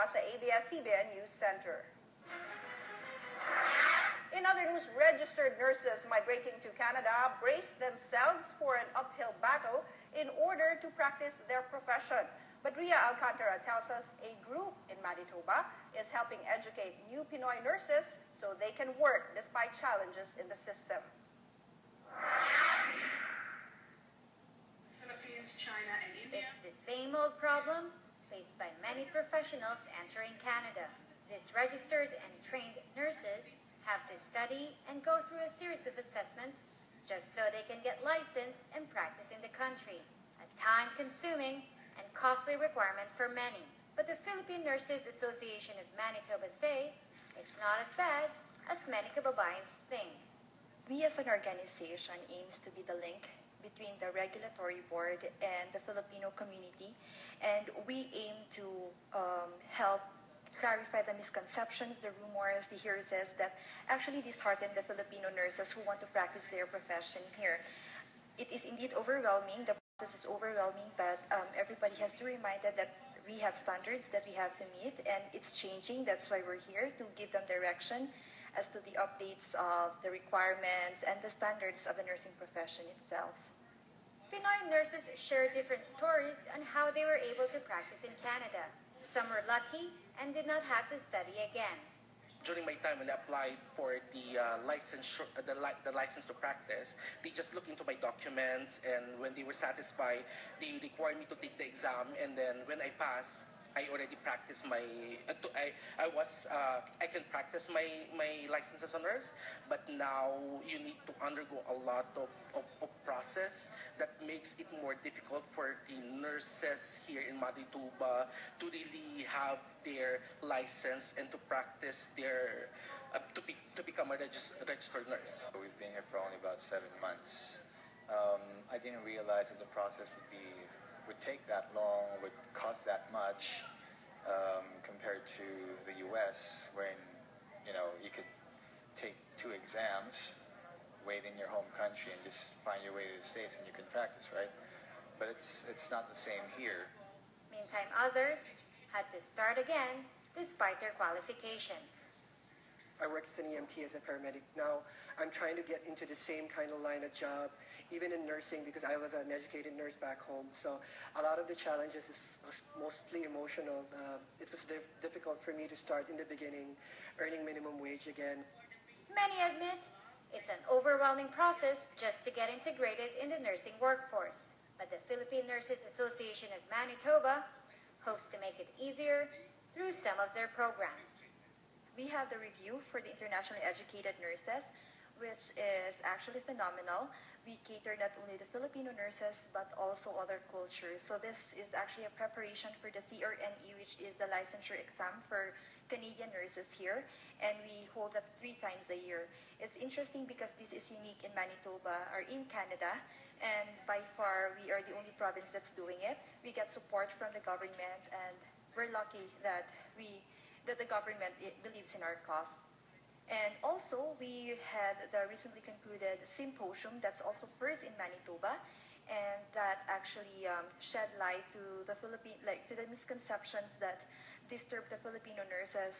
mula sa ABS-CBN News Center. In other news, registered nurses migrating to Canada brace themselves for an uphill battle in order to practice their profession. But Ria Alcantara tells us a group in Manitoba is helping educate new Pinoy nurses so they can work despite challenges in the system. Philippines, China, and India. It's the same old problem faced by many professionals entering Canada. These registered and trained nurses have to study and go through a series of assessments just so they can get licensed and practice in the country. A time-consuming and costly requirement for many. But the Philippine Nurses Association of Manitoba say it's not as bad as many kababayans think. We as an organization aims to be the link between the regulatory board and the Filipino community, and we aim to help clarify the misconceptions, the rumors, the hearsays that actually dishearten the Filipino nurses who want to practice their profession here. It is indeed overwhelming. The process is overwhelming, but everybody has to be reminded that we have standards that we have to meet, and it's changing. That's why we're here, to give them direction as to the updates of the requirements and the standards of the nursing profession itself. Pinoy nurses share different stories on how they were able to practice in Canada. Some were lucky and did not have to study again. During my time when I applied for the license to practice, they just looked into my documents, and when they were satisfied, they required me to take the exam, and then when I passed, I already practiced my. I can practice my license as a nurse, but now you need to undergo a lot of process that makes it more difficult for the nurses here in Manitoba to really have their license and to practice their to become a registered nurse. We've been here for only about 7 months. I didn't realize that the process would take that long, would cost that much, compared to the U.S., when you could take 2 exams, wait in your home country, and just find your way to the States, and you can practice, right? But it's not the same here. Meantime, others had to start again despite their qualifications. I work as an EMT, as a paramedic. Now I'm trying to get into the same kind of line of job, even in nursing, because I was an educated nurse back home. So a lot of the challenges was mostly emotional. It was difficult for me to start in the beginning, earning minimum wage again. Many admit it's an overwhelming process just to get integrated in the nursing workforce. But the Philippine Nurses Association of Manitoba hopes to make it easier through some of their programs. We have the review for the internationally educated nurses, which is actually phenomenal. We cater not only the Filipino nurses, but also other cultures. So this is actually a preparation for the CRNE, which is the licensure exam for Canadian nurses here, and we hold that 3 times a year. It's interesting because this is unique in Manitoba or in Canada, and by far we are the only province that's doing it. We get support from the government, and we're lucky that the government believes in our cause. And also, we had the recently concluded symposium that's also first in Manitoba, and that actually shed light to the to the misconceptions that disturb the Filipino nurses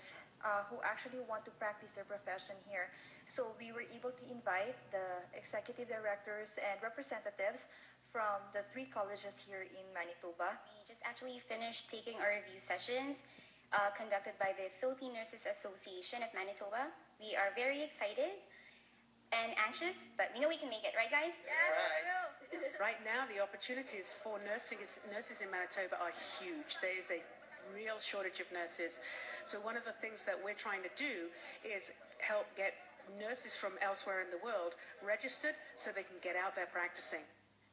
who actually want to practice their profession here. So we were able to invite the executive directors and representatives from the 3 colleges here in Manitoba. We just actually finished taking our review sessions conducted by the Philippine Nurses Association of Manitoba. We are very excited and anxious, but we know we can make it, right guys? Yes, right. Right now, the opportunities for nurses in Manitoba are huge. There is a real shortage of nurses. So one of the things that we're trying to do is help get nurses from elsewhere in the world registered so they can get out there practicing.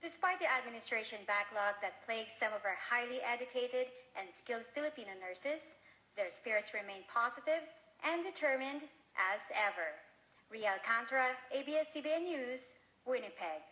Despite the administration backlog that plagues some of our highly educated and skilled Filipino nurses, their spirits remain positive and determined as ever. Ria Alcantara, ABS-CBN News, Winnipeg.